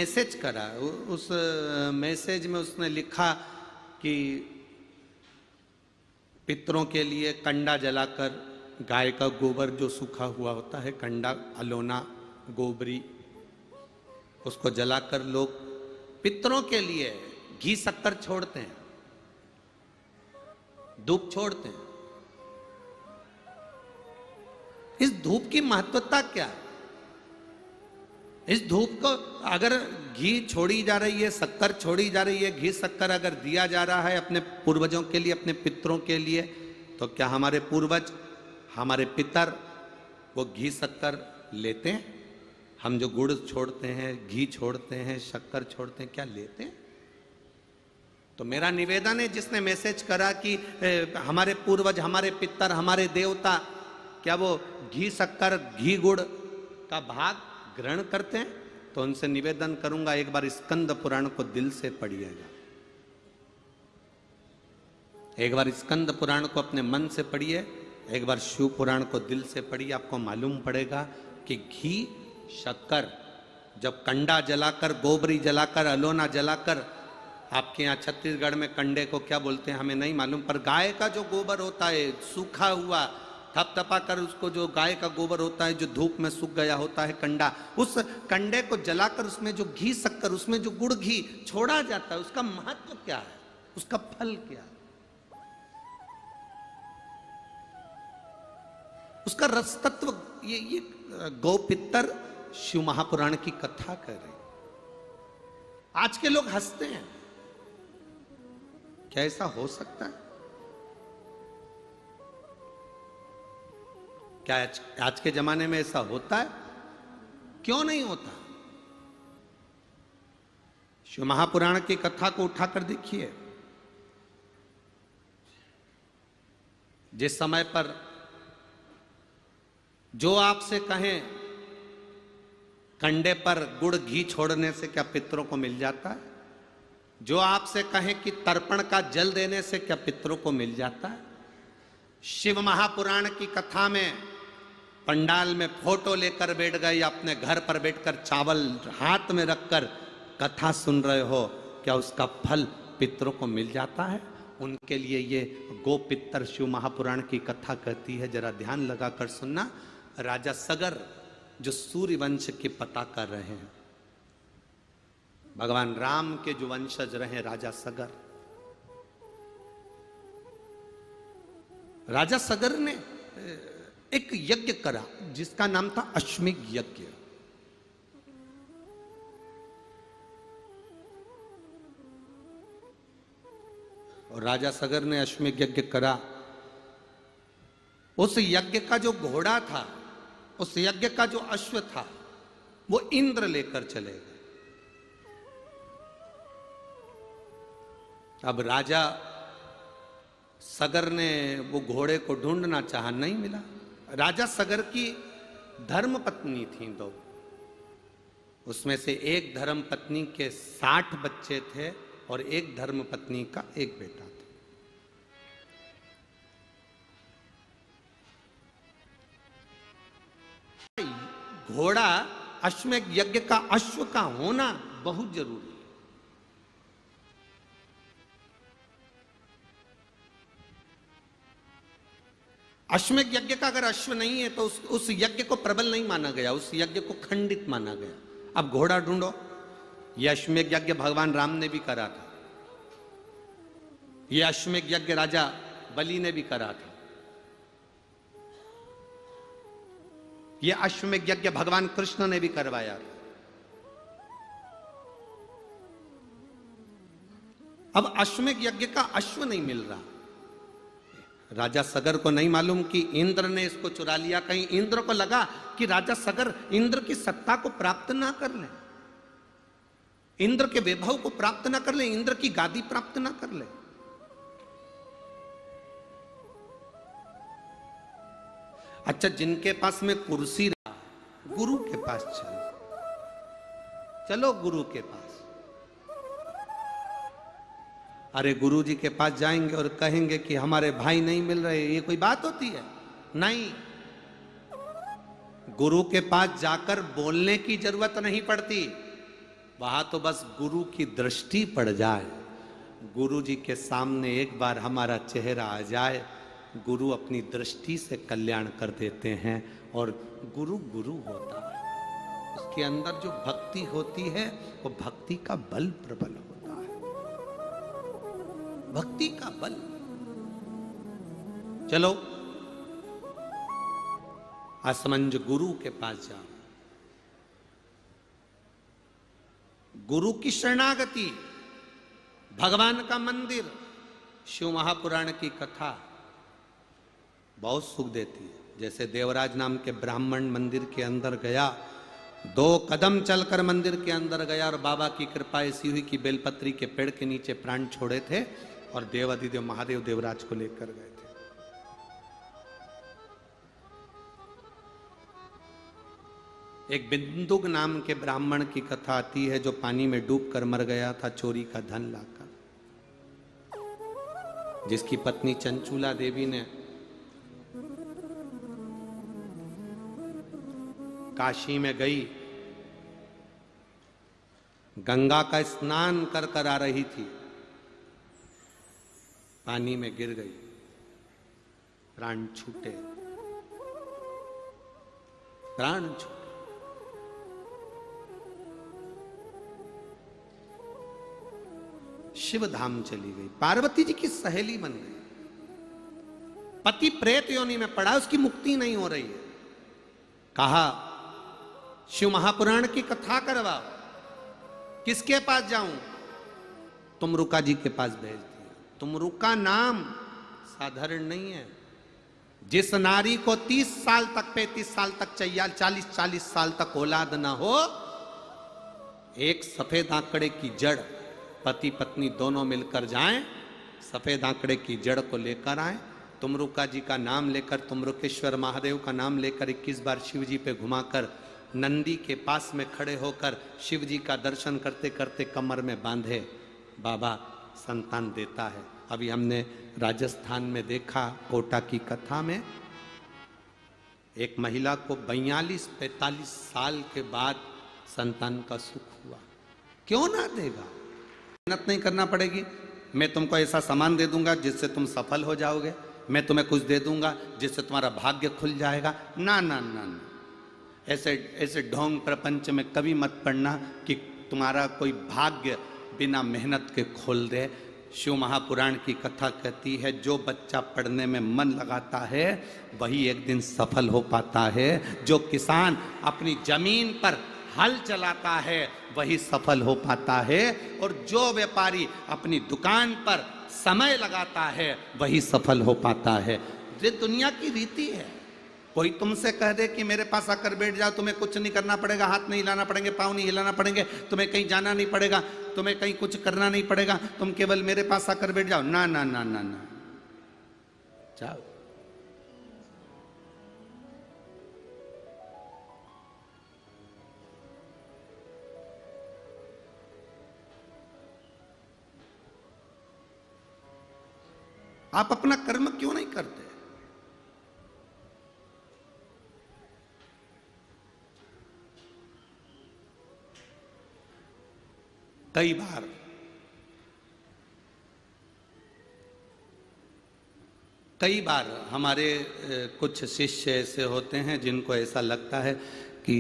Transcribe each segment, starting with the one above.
Message करा, उस message में उसने लिखा कि पितरों के लिए कंडा जलाकर, गाय का गोबर जो सूखा हुआ होता है, कंडा, अलोना, गोबरी, उसको जलाकर लोग पितरों के लिए घी शक्कर छोड़ते हैं, धूप छोड़ते हैं। इस धूप की महत्वता क्या है? इस धूप को अगर घी छोड़ी जा रही है, शक्कर छोड़ी जा रही है, घी शक्कर अगर दिया जा रहा है अपने पूर्वजों के लिए, अपने पितरों के लिए, तो क्या हमारे पूर्वज, हमारे पितर वो घी शक्कर लेते हैं? हम जो गुड़ छोड़ते हैं, घी छोड़ते हैं, शक्कर छोड़ते हैं, क्या लेते हैं? तो मेरा निवेदन है, जिसने मैसेज करा कि हमारे पूर्वज, हमारे पितर, हमारे देवता, क्या वो घी शक्कर, घी गुड़ का भाग ग्रहण करते हैं? तो उनसे निवेदन करूंगा, एक बार स्कंद पुराण को दिल से पढ़िएगा, एक बार स्कंद पुराण को अपने मन से पढ़िए, एक बार शिव पुराण को दिल से पढ़िए। आपको मालूम पड़ेगा कि घी शक्कर, जब कंडा जलाकर, गोबरी जलाकर, अलोना जलाकर, आपके यहाँ छत्तीसगढ़ में कंडे को क्या बोलते हैं हमें नहीं मालूम, पर गाय का जो गोबर होता है सूखा हुआ, थपथपा कर उसको, जो गाय का गोबर होता है जो धूप में सूख गया होता है कंडा, उस कंडे को जलाकर उसमें जो घी शक्कर, उसमें जो गुड़ घी छोड़ा जाता है, उसका महत्व क्या है, उसका फल क्या है, उसका रस तत्व, ये गौपितर शिव महापुराण की कथा कर रहे। आज के लोग हंसते हैं, क्या ऐसा हो सकता है? क्या आज के जमाने में ऐसा होता है? क्यों नहीं होता? शिव महापुराण की कथा को उठाकर देखिए। जिस समय पर जो आपसे कहें कंडे पर गुड़ घी छोड़ने से क्या पितरों को मिल जाता है, जो आपसे कहें कि तर्पण का जल देने से क्या पितरों को मिल जाता है, शिव महापुराण की कथा में पंडाल में फोटो लेकर बैठ गए या अपने घर पर बैठकर चावल हाथ में रखकर कथा सुन रहे हो, क्या उसका फल पितरों को मिल जाता है? उनके लिए ये गोपितर शिव महापुराण की कथा कहती है, जरा ध्यान लगाकर सुनना। राजा सगर जो सूर्य वंश के पता कर रहे हैं, भगवान राम के जो वंशज रहे राजा सगर, राजा सगर ने एक यज्ञ करा जिसका नाम था अश्वमेध यज्ञ। और राजा सगर ने अश्वमेध यज्ञ करा। उस यज्ञ का जो घोड़ा था, उस यज्ञ का जो अश्व था, वो इंद्र लेकर चले गए। अब राजा सगर ने वो घोड़े को ढूंढना चाहा, नहीं मिला। राजा सगर की धर्म पत्नी थी दो, उसमें से एक धर्म पत्नी के 60 बच्चे थे और एक धर्म पत्नी का एक बेटा था। घोड़ा अश्वमेध यज्ञ का अश्व का होना बहुत जरूरी है। अश्वमेध यज्ञ का अगर अश्व नहीं है तो उस यज्ञ को प्रबल नहीं माना गया, उस यज्ञ को खंडित माना गया। अब घोड़ा ढूंढो। यह अश्वमेध यज्ञ भगवान राम ने भी करा था, यह अश्वमेध यज्ञ राजा बलि ने भी करा था, यह अश्वमेध यज्ञ भगवान कृष्ण ने भी करवाया था। अब अश्वमेध यज्ञ का अश्व नहीं मिल रहा। राजा सगर को नहीं मालूम कि इंद्र ने इसको चुरा लिया। कहीं इंद्र को लगा कि राजा सगर इंद्र की सत्ता को प्राप्त ना कर ले, इंद्र के वैभव को प्राप्त ना कर ले, इंद्र की गादी प्राप्त ना कर ले। अच्छा, जिनके पास में कुर्सी रहा, गुरु के पास चलो गुरु के पास। अरे गुरु जी के पास जाएंगे और कहेंगे कि हमारे भाई नहीं मिल रहे, ये कोई बात होती है? नहीं, गुरु के पास जाकर बोलने की जरूरत नहीं पड़ती। वहां तो बस गुरु की दृष्टि पड़ जाए, गुरु जी के सामने एक बार हमारा चेहरा आ जाए, गुरु अपनी दृष्टि से कल्याण कर देते हैं और गुरु गुरु होता है। उसके अंदर जो भक्ति होती है वो भक्ति का बल प्रबल होता है, भक्ति का बल। चलो असमंज गुरु के पास जाओ, गुरु की शरणागति, भगवान का मंदिर, शिव महापुराण की कथा बहुत सुख देती है। जैसे देवराज नाम के ब्राह्मण मंदिर के अंदर गया, 2 कदम चलकर मंदिर के अंदर गया और बाबा की कृपा ऐसी हुई कि बेलपत्री के पेड़ के नीचे प्राण छोड़े थे और देवाधिदेव महादेव देवराज को लेकर गए थे। एक बिंदुक नाम के ब्राह्मण की कथा आती है जो पानी में डूबकर मर गया था चोरी का धन लाकर, जिसकी पत्नी चंचूला देवी ने काशी में गई, गंगा का स्नान कर कर आ रही थी, पानी में गिर गई, प्राण छूटे, प्राण छूटे। शिव धाम चली गई, पार्वती जी की सहेली बन गई, पति प्रेत योनि में पड़ा, उसकी मुक्ति नहीं हो रही है। कहा शिव महापुराण की कथा करवाओ, किसके पास जाऊं? तुमरुका जी के पास भेज दिया। तुमरुका नाम साधारण नहीं है। जिस नारी को 30 साल तक 35 साल तक चाहिए, 40 साल तक औलाद ना हो, एक सफेद आंकड़े की जड़, पति पत्नी दोनों मिलकर जाएं, सफेद आंकड़े की जड़ को लेकर आए, तुमरुका जी का नाम लेकर, तुमरुकेश्वर महादेव का नाम लेकर 21 बार शिव जी पे घुमाकर, नंदी के पास में खड़े होकर शिव जी का दर्शन करते करते कमर में बांधे, बाबा संतान देता है। अभी हमने राजस्थान में देखा, कोटा की कथा में एक महिला को 42-45 साल के बाद संतान का सुख हुआ। क्यों ना देगा? मेहनत नहीं करना पड़ेगी। मैं तुमको ऐसा सामान दे दूंगा जिससे तुम सफल हो जाओगे, मैं तुम्हें कुछ दे दूंगा जिससे तुम्हारा भाग्य खुल जाएगा। ना ना ना ना, ऐसे ऐसे ढोंग प्रपंच में कभी मत पड़ना कि तुम्हारा कोई भाग्य बिना मेहनत के खोल दे। शिव महापुराण की कथा कहती है, जो बच्चा पढ़ने में मन लगाता है वही एक दिन सफल हो पाता है। जो किसान अपनी जमीन पर हल चलाता है वही सफल हो पाता है, और जो व्यापारी अपनी दुकान पर समय लगाता है वही सफल हो पाता है। ये दुनिया की रीति है। कोई तुमसे कह दे कि मेरे पास आकर बैठ जाओ, तुम्हें कुछ नहीं करना पड़ेगा, हाथ नहीं हिलाना पड़ेंगे, पाँव नहीं हिलाना पड़ेंगे, तुम्हें कहीं जाना नहीं पड़ेगा, तुम्हें कहीं कुछ करना नहीं पड़ेगा, तुम केवल मेरे पास आकर बैठ जाओ, ना ना ना ना ना, जाओ। आप अपना कर्म क्यों नहीं करते? कई बार हमारे कुछ शिष्य ऐसे होते हैं जिनको ऐसा लगता है कि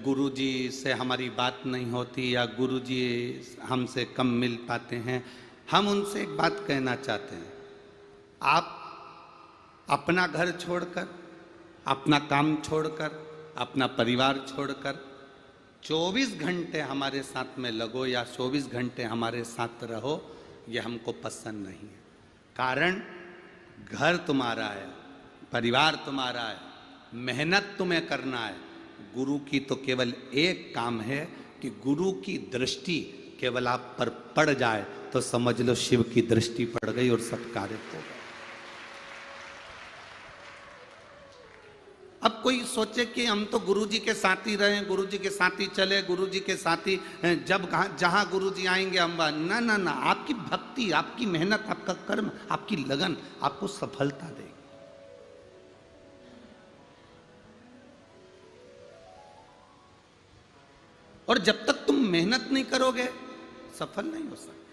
गुरुजी से हमारी बात नहीं होती या गुरुजी हमसे कम मिल पाते हैं। हम उनसे एक बात कहना चाहते हैं, आप अपना घर छोड़कर, अपना काम छोड़कर, अपना परिवार छोड़कर 24 घंटे हमारे साथ में लगो या 24 घंटे हमारे साथ रहो, ये हमको पसंद नहीं है। कारण घर तुम्हारा है, परिवार तुम्हारा है, मेहनत तुम्हें करना है। गुरु की तो केवल एक काम है कि गुरु की दृष्टि केवल आप पर पड़ जाए तो समझ लो शिव की दृष्टि पड़ गई और सब कार्य हो गए। अब कोई सोचे कि हम तो गुरुजी के साथ ही रहे, गुरुजी के साथ ही चले, गुरुजी के साथ ही जब जहां गुरुजी आएंगे हम, ना ना ना, आपकी भक्ति, आपकी मेहनत, आपका कर्म, आपकी लगन आपको सफलता देगी। और जब तक तुम मेहनत नहीं करोगे सफल नहीं हो सकते।